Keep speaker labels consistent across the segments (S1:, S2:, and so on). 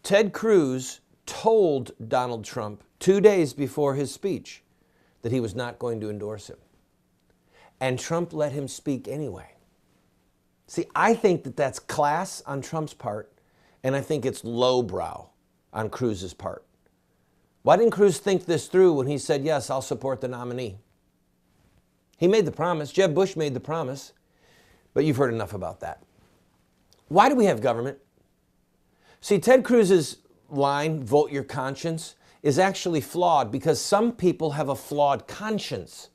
S1: Ted Cruz told Donald Trump 2 days before his speech that he was not going to endorse him. And Trump let him speak anyway. See, I think that that's class on Trump's part, and I think it's lowbrow on Cruz's part. Why didn't Cruz think this through when he said, yes, I'll support the nominee? He made the promise. Jeb Bush made the promise. But you've heard enough about that. Why do we have government? See, Ted Cruz's line, vote your conscience, is actually flawed because some people have a flawed conscience.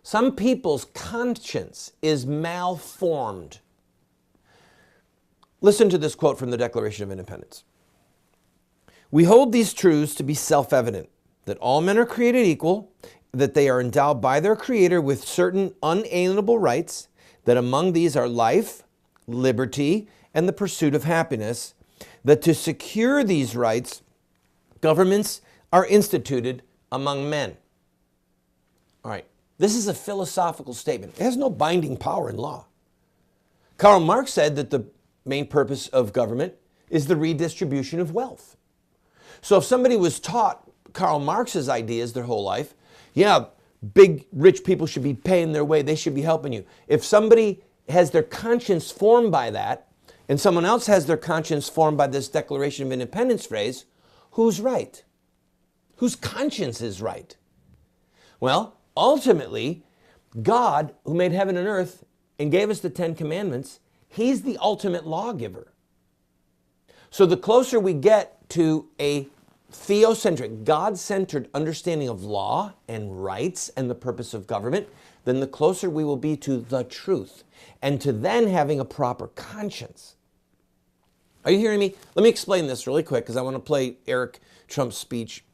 S1: Some people's conscience is malformed. Listen to this quote from the Declaration of Independence. We hold these truths to be self-evident, that all men are created equal, that they are endowed by their Creator with certain unalienable rights, that among these are life, liberty, and the pursuit of happiness, that to secure these rights, governments are instituted among men. All right, this is a philosophical statement. It has no binding power in law. Karl Marx said that the main purpose of government is the redistribution of wealth. So if somebody was taught Karl Marx's ideas their whole life, yeah, big rich people should be paying their way, they should be helping you. If somebody has their conscience formed by that, and someone else has their conscience formed by this Declaration of Independence phrase, who's right? Whose conscience is right? Well, ultimately, God, who made heaven and earth and gave us the 10 Commandments, He's the ultimate lawgiver. So the closer we get to a theocentric, God-centered understanding of law and rights and the purpose of government, then the closer we will be to the truth and to then having a proper conscience. Are you hearing me? Let me explain this really quick because I want to play Eric Trump's speech.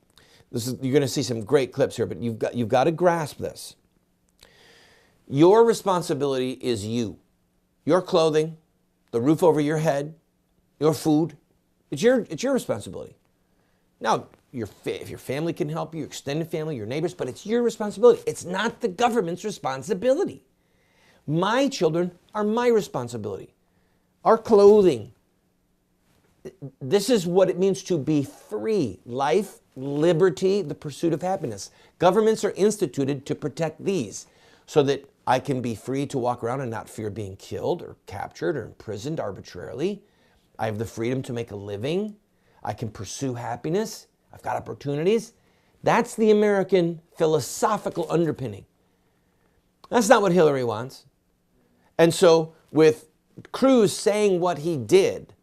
S1: You're going to see some great clips here, but you've got to grasp this. Your responsibility is you. Your clothing, the roof over your head, your food. It's your responsibility. Now, if your family can help you, your extended family, your neighbors, but it's your responsibility. It's not the government's responsibility. My children are my responsibility. Our clothing. This is what it means to be free. Life, liberty, the pursuit of happiness. Governments are instituted to protect these so that I can be free to walk around and not fear being killed or captured or imprisoned arbitrarily. I have the freedom to make a living. I can pursue happiness. I've got opportunities. That's the American philosophical underpinning. That's not what Hillary wants. And so with Cruz saying what he did,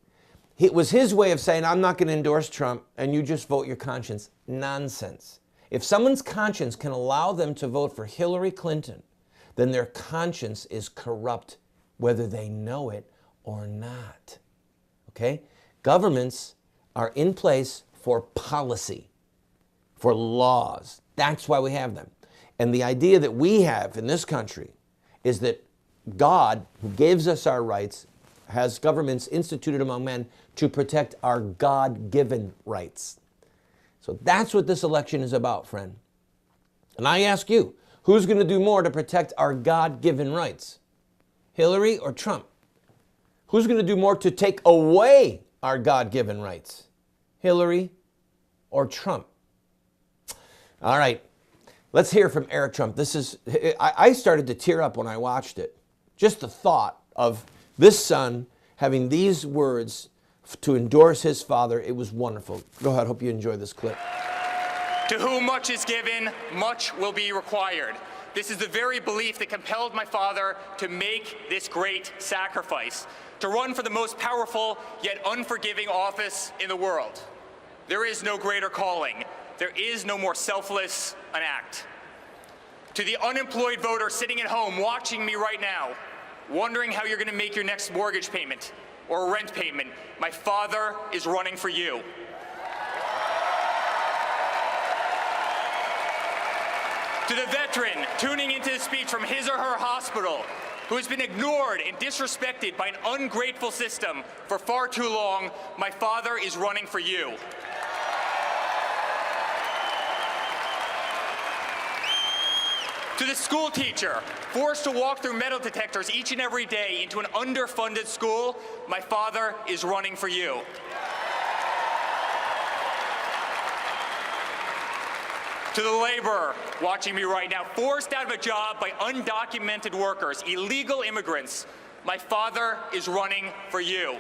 S1: it was his way of saying, I'm not going to endorse Trump and you just vote your conscience. Nonsense. If someone's conscience can allow them to vote for Hillary Clinton, then their conscience is corrupt, whether they know it or not. Okay? Governments are in place for policy, for laws. That's why we have them. And the idea that we have in this country is that God, who gives us our rights, has governments instituted among men to protect our God-given rights. So that's what this election is about, friend. And I ask you, who's going to do more to protect our God-given rights? Hillary or Trump? Who's going to do more to take away our God-given rights? Hillary or Trump? All right, let's hear from Eric Trump. I started to tear up when I watched it. Just the thought of this son having these words to endorse his father, it was wonderful. Go ahead, hope you enjoy this clip.
S2: To whom much is given, much will be required. This is the very belief that compelled my father to make this great sacrifice, to run for the most powerful yet unforgiving office in the world. There is no greater calling. There is no more selfless an act. To the unemployed voter sitting at home watching me right now, wondering how you're going to make your next mortgage payment or rent payment, my father is running for you. To the veteran tuning into the speech from his or her hospital, who has been ignored and disrespected by an ungrateful system for far too long, my father is running for you. To the school teacher, forced to walk through metal detectors each and every day into an underfunded school, my father is running for you. To the laborer watching me right now, forced out of a job by undocumented workers, illegal immigrants, my father is running for you.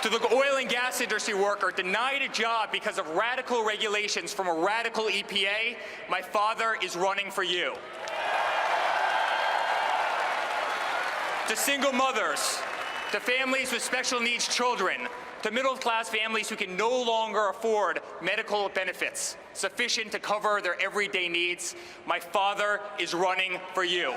S2: To the oil and gas industry worker denied a job because of radical regulations from a radical EPA, my father is running for you. To single mothers, to families with special needs children, to middle-class families who can no longer afford medical benefits sufficient to cover their everyday needs, my father is running for you.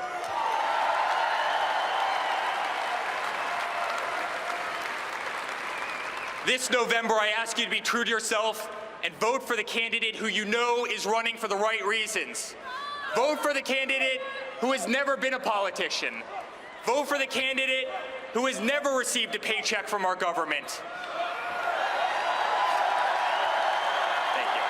S2: This November, I ask you to be true to yourself and vote for the candidate who you know is running for the right reasons. Vote for the candidate who has never been a politician. Vote for the candidate who has never received a paycheck from our government. Thank you.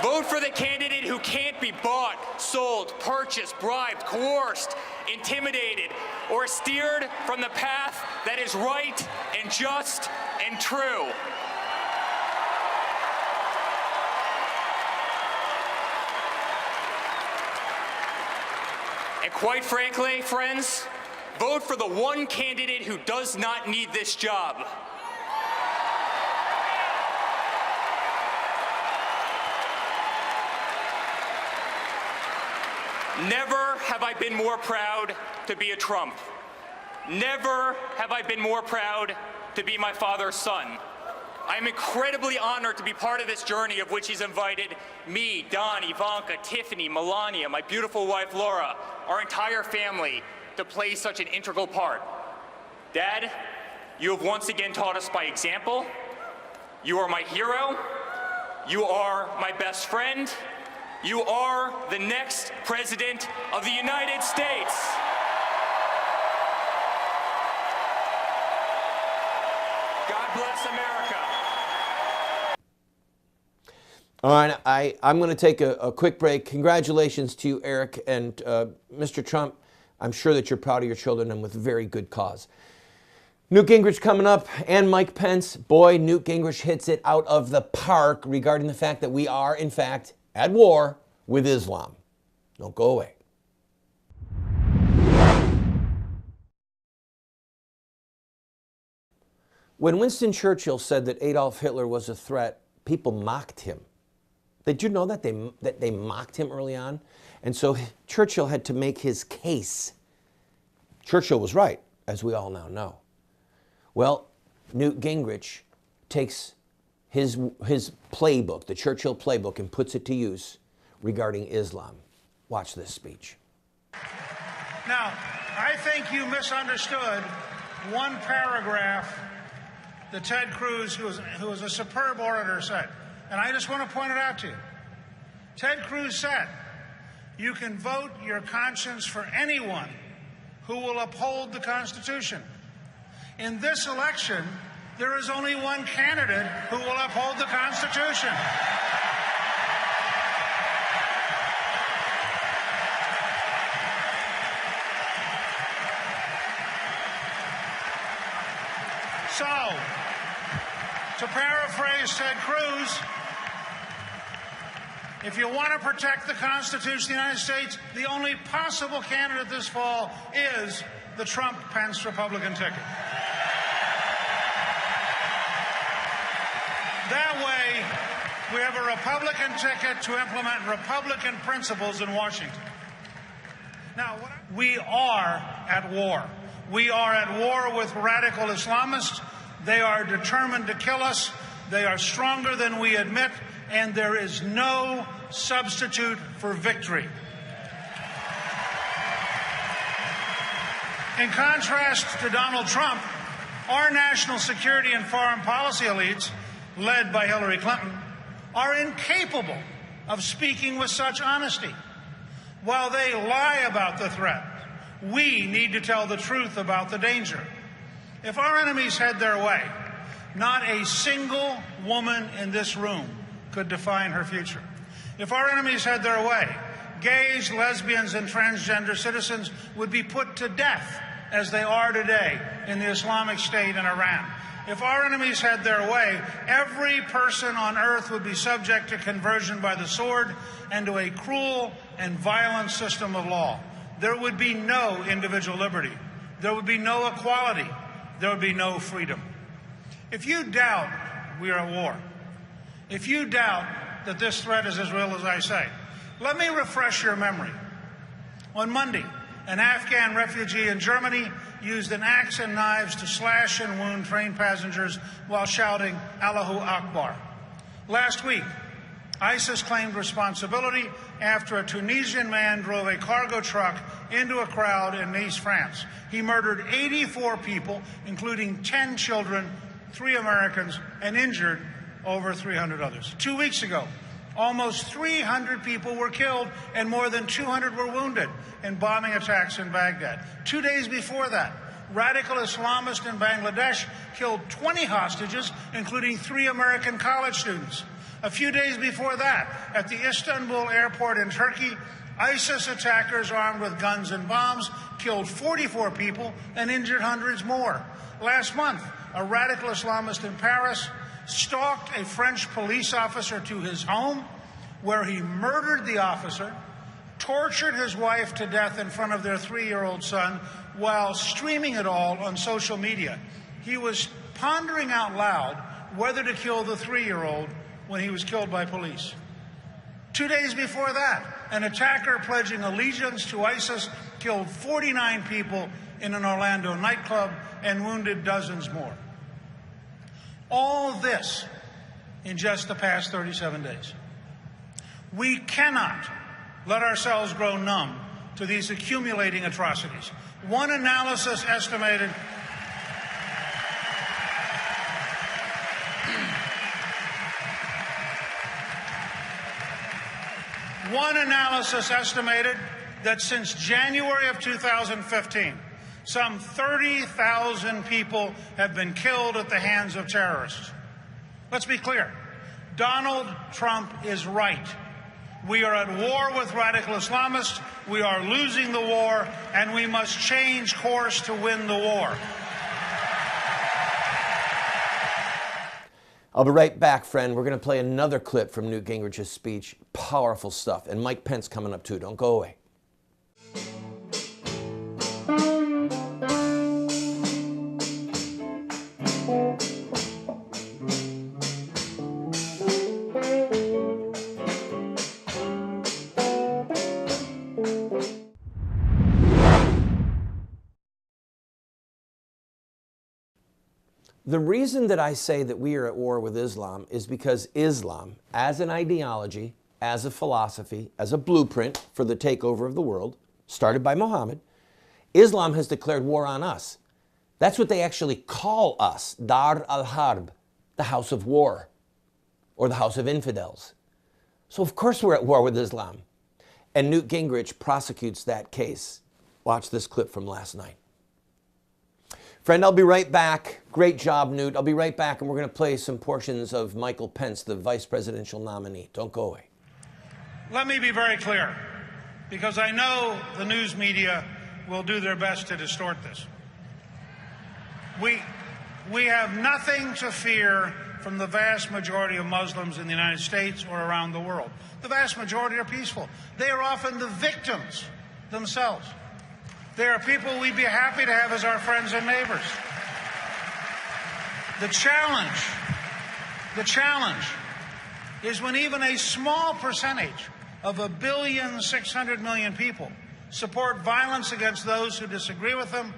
S2: Vote for the candidate who can't be bought, sold, purchased, bribed, coerced, intimidated, or steered from the path that is right and just and true. And quite frankly, friends, vote for the one candidate who does not need this job. Never have I been more proud to be a Trump. Never have I been more proud to be my father's son. I am incredibly honored to be part of this journey of which he's invited me, Don, Ivanka, Tiffany, Melania, my beautiful wife Laura, our entire family to play such an integral part. Dad, you have once again taught us by example. You are my hero. You are my best friend. You are the next President of the United States. God bless America.
S1: All right, I'm going to take a quick break. Congratulations to you, Eric, and Mr. Trump. I'm sure that you're proud of your children and with very good cause. Newt Gingrich coming up and Mike Pence. Boy, Newt Gingrich hits it out of the park regarding the fact that we are, in fact, at war with Islam. Don't go away. When Winston Churchill said that Adolf Hitler was a threat, people mocked him. Did you know that they mocked him early on? And so Churchill had to make his case. Churchill was right, as we all now know. Well, Newt Gingrich takes his playbook, the Churchill playbook, and puts it to use regarding Islam. Watch this speech.
S3: Now, I think you misunderstood one paragraph that Ted Cruz, who was a superb orator, said. And I just want to point it out to you. Ted Cruz said, you can vote your conscience for anyone who will uphold the Constitution. In this election, there is only one candidate who will uphold the Constitution. So, to paraphrase Ted Cruz, if you want to protect the Constitution of the United States, the only possible candidate this fall is the Trump-Pence Republican ticket. That way, we have a Republican ticket to implement Republican principles in Washington. Now, we are at war. We are at war with radical Islamists. They are determined to kill us. They are stronger than we admit, and there is no substitute for victory. In contrast to Donald Trump, our national security and foreign policy elites, led by Hillary Clinton, are incapable of speaking with such honesty. While they lie about the threat, we need to tell the truth about the danger. If our enemies had their way, not a single woman in this room could define her future. If our enemies had their way, gays, lesbians, and transgender citizens would be put to death as they are today in the Islamic State in Iran. If our enemies had their way, every person on earth would be subject to conversion by the sword and to a cruel and violent system of law. There would be no individual liberty. There would be no equality. There would be no freedom. If you doubt we are at war, if you doubt that this threat is as real as I say, let me refresh your memory. On Monday, an Afghan refugee in Germany used an axe and knives to slash and wound train passengers while shouting Allahu Akbar. Last week, ISIS claimed responsibility after a Tunisian man drove a cargo truck into a crowd in Nice, France. He murdered 84 people, including 10 children, 3 Americans, and injured over 300 others. 2 weeks ago, almost 300 people were killed and more than 200 were wounded in bombing attacks in Baghdad. 2 days before that, radical Islamists in Bangladesh killed 20 hostages, including 3 American college students. A few days before that, at the Istanbul airport in Turkey, ISIS attackers armed with guns and bombs killed 44 people and injured hundreds more. Last month, a radical Islamist in Paris stalked a French police officer to his home, where he murdered the officer, tortured his wife to death in front of their 3-year-old son, while streaming it all on social media. He was pondering out loud whether to kill the 3-year-old when he was killed by police. 2 days before that, an attacker pledging allegiance to ISIS killed 49 people in an Orlando nightclub and wounded dozens more. All this in just the past 37 days. We cannot let ourselves grow numb to these accumulating atrocities. One analysis estimated that since January of 2015, some 30,000 people have been killed at the hands of terrorists. Let's be clear. Donald Trump is right. We are at war with radical Islamists. We are losing the war, and we must change course to win the war.
S1: I'll be right back, friend. We're going to play another clip from Newt Gingrich's speech. Powerful stuff. And Mike Pence coming up, too. Don't go away. The reason that I say that we are at war with Islam is because Islam, as an ideology, as a philosophy, as a blueprint for the takeover of the world, started by Muhammad, Islam has declared war on us. That's what they actually call us, Dar al-Harb, the house of war, or the house of infidels. So of course we're at war with Islam. And Newt Gingrich prosecutes that case. Watch this clip from last night. Friend, I'll be right back. Great job, Newt. I'll be right back, and we're going to play some portions of Michael Pence, the vice presidential nominee. Don't go away.
S3: Let me be very clear, because I know the news media will do their best to distort this. We have nothing to fear from the vast majority of Muslims in the United States or around the world. The vast majority are peaceful. They are often the victims themselves. They are people we'd be happy to have as our friends and neighbors. The challenge is when even a small percentage of 1,600,000,000 people support violence against those who disagree with them.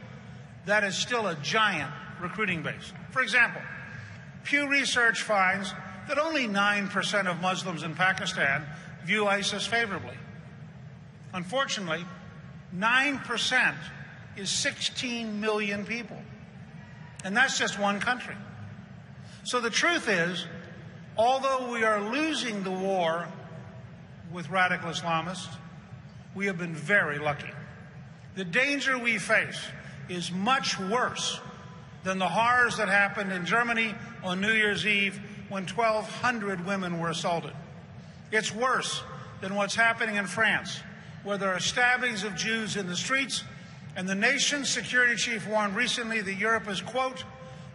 S3: That is still a giant recruiting base. For example, Pew Research finds that only 9% of Muslims in Pakistan view ISIS favorably. Unfortunately, 9% is 16 million people. And that's just one country. So the truth is, although we are losing the war with radical Islamists, we have been very lucky. The danger we face is much worse than the horrors that happened in Germany on New Year's Eve when 1,200 women were assaulted. It's worse than what's happening in France, where there are stabbings of Jews in the streets, and the nation's security chief warned recently that Europe is, quote,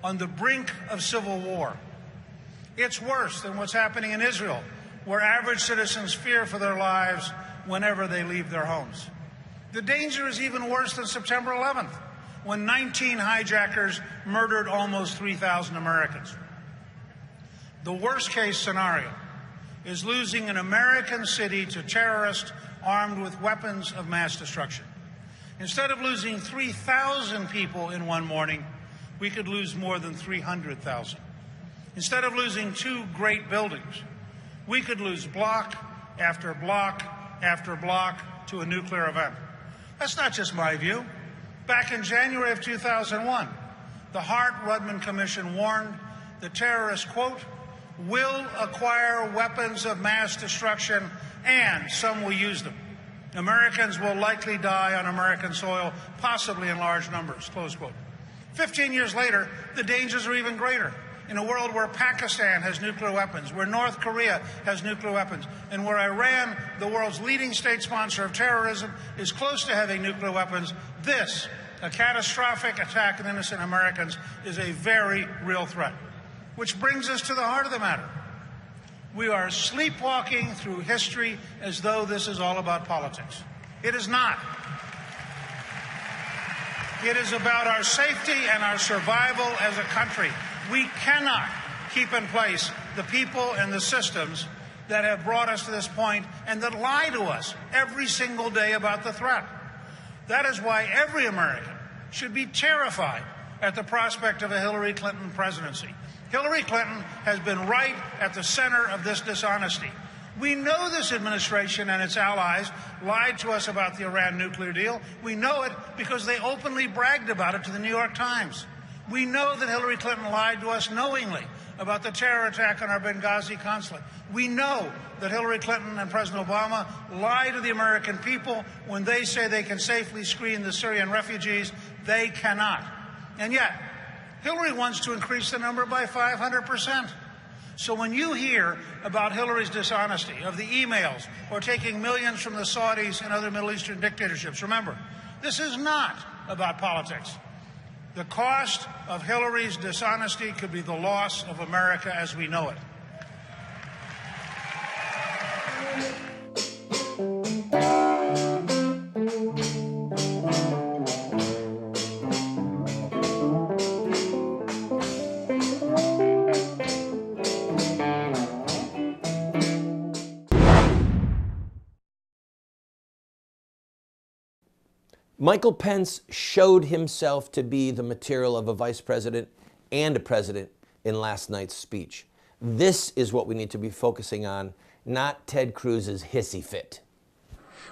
S3: on the brink of civil war. It's worse than what's happening in Israel, where average citizens fear for their lives whenever they leave their homes. The danger is even worse than September 11th, when 19 hijackers murdered almost 3,000 Americans. The worst-case scenario is losing an American city to terrorists armed with weapons of mass destruction. Instead of losing 3,000 people in one morning, we could lose more than 300,000. Instead of losing 2 great buildings, we could lose block after block after block to a nuclear event. That's not just my view. Back in January of 2001, the Hart-Rudman Commission warned the terrorists, quote, will acquire weapons of mass destruction and some will use them. Americans will likely die on American soil, possibly in large numbers, close quote. 15 years later, the dangers are even greater. In a world where Pakistan has nuclear weapons, where North Korea has nuclear weapons, and where Iran, the world's leading state sponsor of terrorism, is close to having nuclear weapons, this, a catastrophic attack on innocent Americans, is a very real threat. Which brings us to the heart of the matter. We are sleepwalking through history as though this is all about politics. It is not. It is about our safety and our survival as a country. We cannot keep in place the people and the systems that have brought us to this point and that lie to us every single day about the threat. That is why every American should be terrified at the prospect of a Hillary Clinton presidency. Hillary Clinton has been right at the center of this dishonesty. We know this administration and its allies lied to us about the Iran nuclear deal. We know it because they openly bragged about it to the New York Times. We know that Hillary Clinton lied to us knowingly about the terror attack on our Benghazi consulate. We know that Hillary Clinton and President Obama lie to the American people when they say they can safely screen the Syrian refugees. They cannot. And yet, Hillary wants to increase the number by 500%. So when you hear about Hillary's dishonesty, of the emails, or taking millions from the Saudis and other Middle Eastern dictatorships, remember, this is not about politics. The cost of Hillary's dishonesty could be the loss of America as we know it.
S1: Michael Pence showed himself to be the material of a vice president and a president in last night's speech. This is what we need to be focusing on, not Ted Cruz's hissy fit.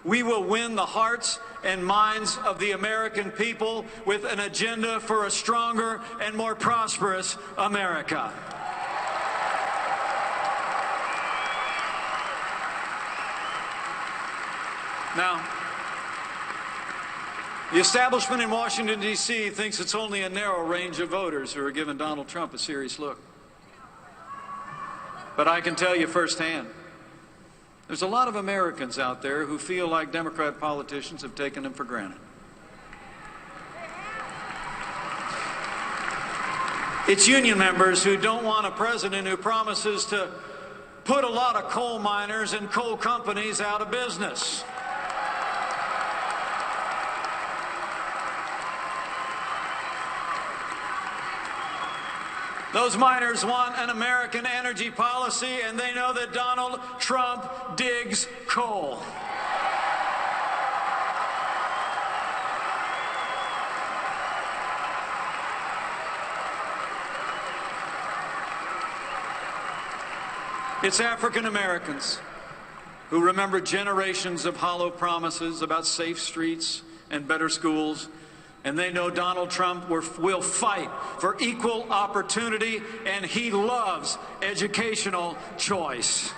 S4: We will win the hearts and minds of the American people with an agenda for a stronger and more prosperous America. Now, the establishment in Washington, D.C. thinks it's only a narrow range of voters who are giving Donald Trump a serious look. But I can tell you firsthand, there's a lot of Americans out there who feel like Democrat politicians have taken them for granted. It's union members who don't want a president who promises to put a lot of coal miners and coal companies out of business. Those miners want an American energy policy, and they know that Donald Trump digs coal. It's African Americans who remember generations of hollow promises about safe streets and better schools. And they know Donald Trump will fight for equal opportunity, and he loves educational choice.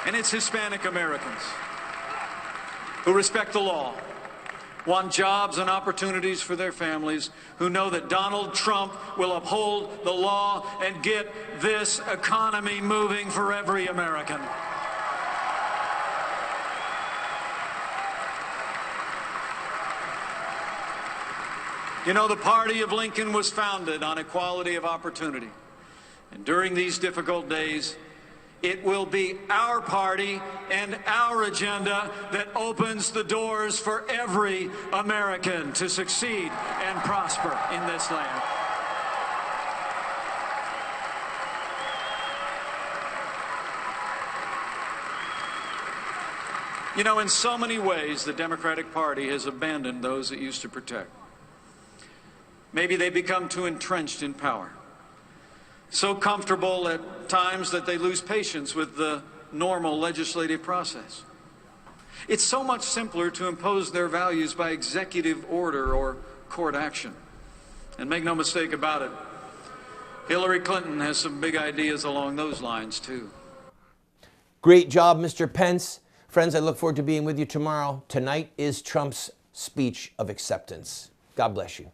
S4: And it's Hispanic Americans who respect the law, want jobs and opportunities for their families, who know that Donald Trump will uphold the law and get this economy moving for every American. You know, the party of Lincoln was founded on equality of opportunity. And during these difficult days, it will be our party and our agenda that opens the doors for every American to succeed and prosper in this land. You know, in so many ways, the Democratic Party has abandoned those it used to protect. Maybe they become too entrenched in power, so comfortable at times that they lose patience with the normal legislative process. It's so much simpler to impose their values by executive order or court action. And make no mistake about it, Hillary Clinton has some big ideas along those lines, too.
S1: Great job, Mr. Pence. Friends, I look forward to being with you tomorrow. Tonight is Trump's speech of acceptance. God bless you.